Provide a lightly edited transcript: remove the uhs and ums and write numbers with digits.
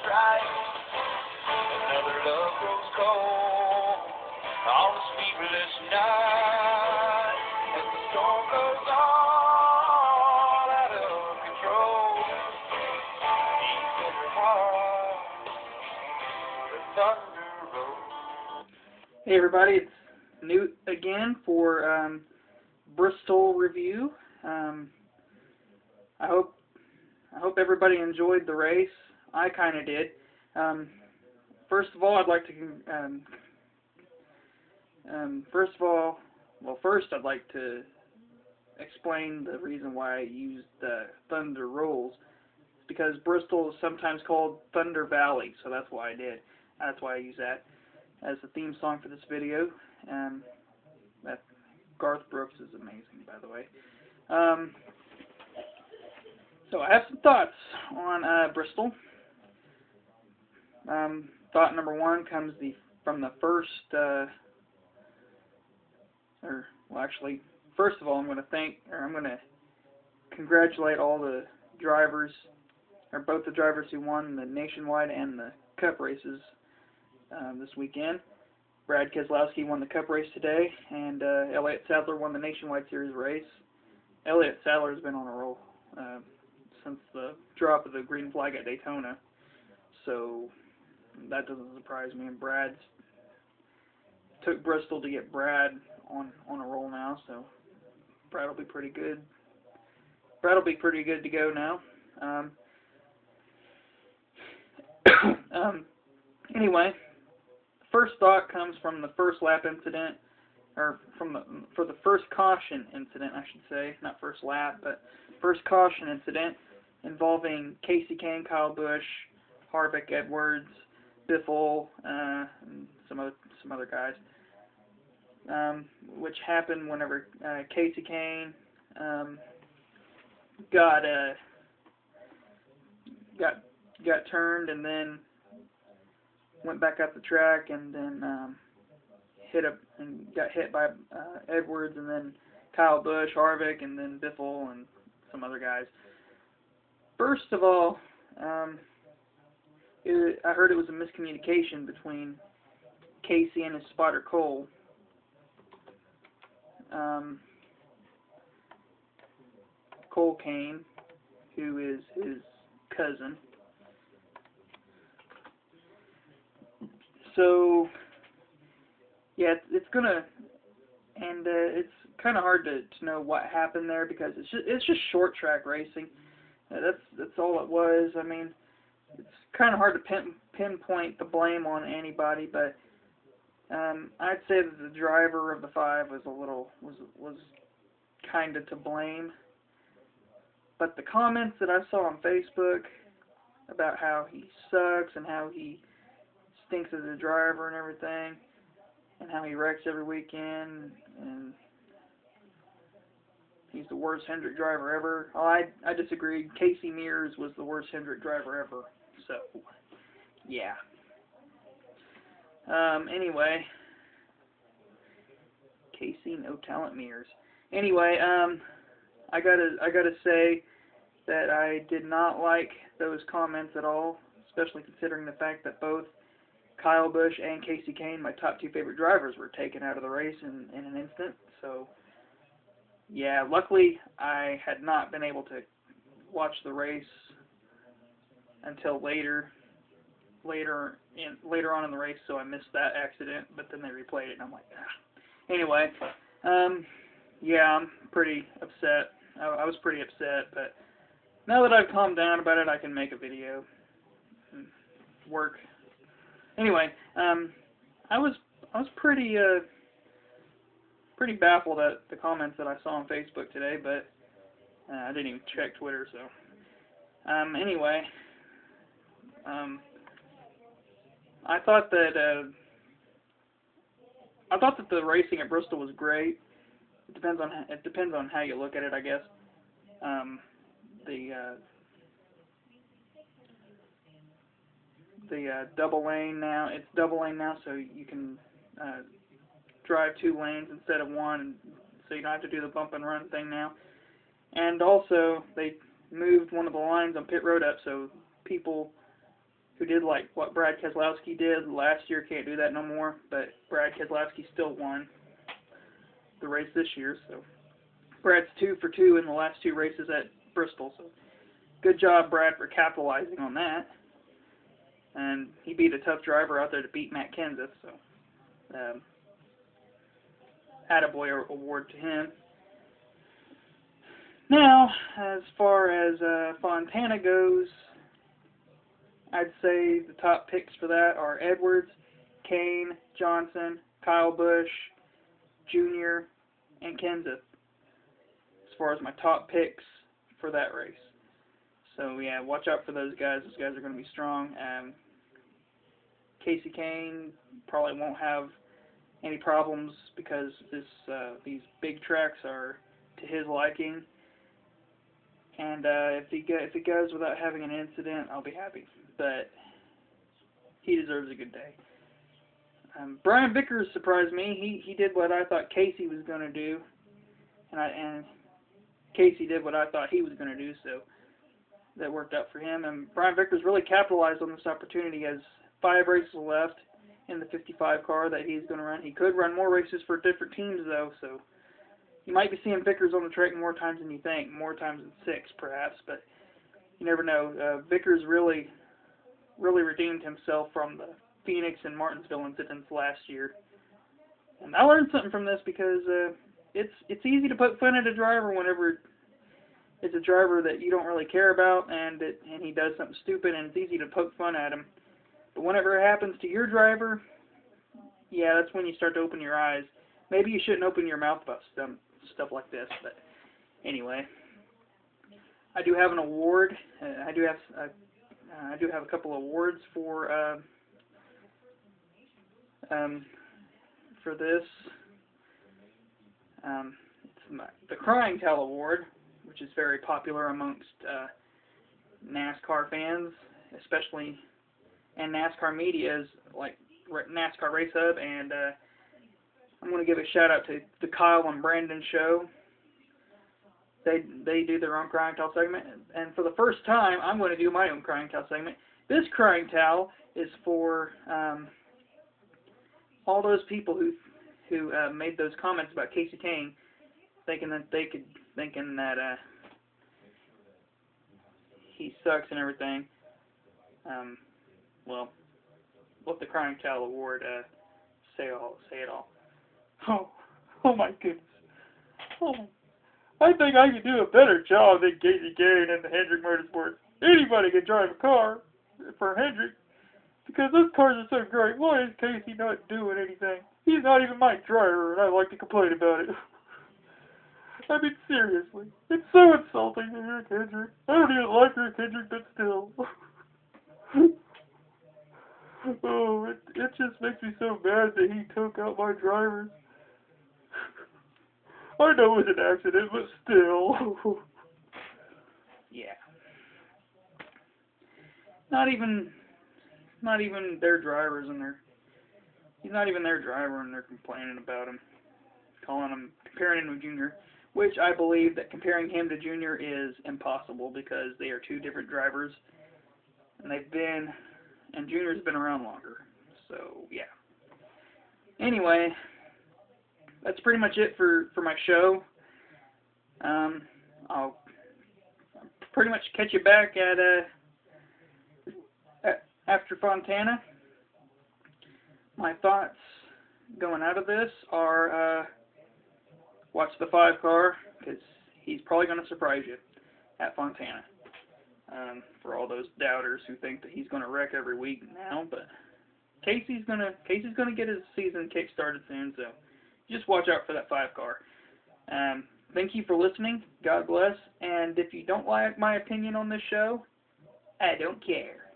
strike. Another love grows cold on a sleepless night. As the storm goes all out of control, deep in her heart, the thunder rolls. Hey everybody, it's Newt again for Bristol review. I hope everybody enjoyed the race. I kind of did. First of all, I'd like to first I'd like to explain the reason why I used Thunder Rolls. It's because Bristol is sometimes called Thunder Valley, so that's why I did. That's why I use that as the theme song for this video. That Garth Brooks is amazing, by the way. So I have some thoughts on Bristol. Thought number one comes from the first, first of all, I'm going to congratulate all the drivers, or both the drivers who won the Nationwide and the Cup races this weekend. Brad Keselowski won the Cup race today, and Elliott Sadler won the Nationwide Series race. Elliott Sadler has been on a roll since the drop of the green flag at Daytona, so that doesn't surprise me. And Brad's took Bristol to get Brad on a roll now, so Brad will be pretty good. Brad will be pretty good to go now. Anyway, first thought comes from the first lap incident, or for the first caution incident, I should say, not first lap, but first caution incident involving Kasey Kahne, Kyle Busch, Harvick, Edwards, Biffle, and some other guys, which happened whenever Kasey Kahne got turned and then went back up the track and then got hit by Edwards, and then Kyle Busch, Harvick, and then Biffle and some other guys. First of all, I heard it was a miscommunication between Kasey and his spotter Cole. Cole Kahne, who is his cousin. So, yeah, it's kind of hard to know what happened there, because it's just short track racing. That's all it was. I mean, it's kind of hard to pinpoint the blame on anybody, but I'd say that the driver of the five was kind of to blame. But the comments that I saw on Facebook about how he sucks and how he stinks as a driver and everything, and how he wrecks every weekend, and he's the worst Hendrick driver ever. Oh, I disagreed. Casey Mears was the worst Hendrick driver ever. So, yeah. Anyway, Casey No Talent Mears. Anyway, I gotta say that I did not like those comments at all, especially considering the fact that both Kyle Busch and Kasey Kahne, my top two favorite drivers, were taken out of the race in an instant. So, yeah, luckily I had not been able to watch the race until later on in the race, so I missed that accident. But then they replayed it, and I'm like, ah. Anyway, yeah, I'm pretty upset. I was pretty upset, but now that I've calmed down about it, I can make a video and work. Anyway, I was pretty baffled at the comments that I saw on Facebook today, but I didn't even check Twitter. So anyway, I thought that the racing at Bristol was great. It depends on how you look at it, I guess. The double lane now, it's double lane now, so you can drive 2 lanes instead of 1, and so you don't have to do the bump and run thing now. And also, they moved one of the lines on pit road up, so people who did like what Brad Keselowski did last year. Can't do that no more, but Brad Keselowski still won the race this year, so Brad's 2 for 2 in the last 2 races at Bristol, so good job, Brad, for capitalizing on that. And he beat a tough driver out there to beat Matt Kenseth, so attaboy award to him. Now, as far as Fontana goes, I'd say the top picks for that are Edwards, Kane, Johnson, Kyle Busch, Jr., and Kenseth, as far as my top picks for that race. So, yeah, watch out for those guys. Those guys are going to be strong. Casey Kane probably won't have any problems because these big tracks are to his liking. And if he goes without having an incident, I'll be happy. But he deserves a good day. Brian Vickers surprised me. He did what I thought Casey was going to do, and Casey did what I thought he was going to do. So that worked out for him. And Brian Vickers really capitalized on this opportunity. He has 5 races left in the 55 car that he's going to run. He could run more races for different teams, though, so you might be seeing Vickers on the track more times than you think, more times than 6, perhaps, but you never know. Vickers really redeemed himself from the Phoenix and Martinsville incidents last year. And I learned something from this because it's easy to poke fun at a driver whenever it's a driver that you don't really care about and he does something stupid, and it's easy to poke fun at him. But whenever it happens to your driver, yeah, that's when you start to open your eyes. Maybe you shouldn't open your mouth about stuff like this, but anyway, I do have an award. I do have a couple of awards for this. It's the Crying Towel Award, which is very popular amongst NASCAR fans, especially, and NASCAR media, is like NASCAR Race Hub, and I'm going to give a shout out to the Kyle and Brandon show. They do their own Crying Towel segment, and for the first time, I'm going to do my own Crying Towel segment. This Crying Towel is for all those people who made those comments about Casey Kane, thinking that he sucks and everything. Well, let the Crying Towel Award say it all. Oh my goodness. Oh, I think I could do a better job than Casey Kane and the Hendrick Motorsports. Anybody can drive a car for Hendrick because those cars are so great. Why is Casey not doing anything? He's not even my driver, and I like to complain about it. I mean, seriously. It's so insulting to Rick Hendrick. I don't even like Rick Hendrick, but still. Oh, it just makes me so mad that he took out my drivers. I know it was an accident, but still. Yeah. Not even their drivers, and he's not even their driver, and they're complaining about him, comparing him to Junior, which I believe that comparing him to Junior is impossible because they are 2 different drivers, and Junior's been around longer. So yeah. Anyway, that's pretty much it for my show. I'll pretty much catch you back at after Fontana. My thoughts going out of this are watch the 5 car because he's probably going to surprise you at Fontana. For all those doubters who think that he's going to wreck every week now, but Casey's gonna get his season kick started soon, so just watch out for that 5 car. Thank you for listening. God bless. And if you don't like my opinion on this show, I don't care.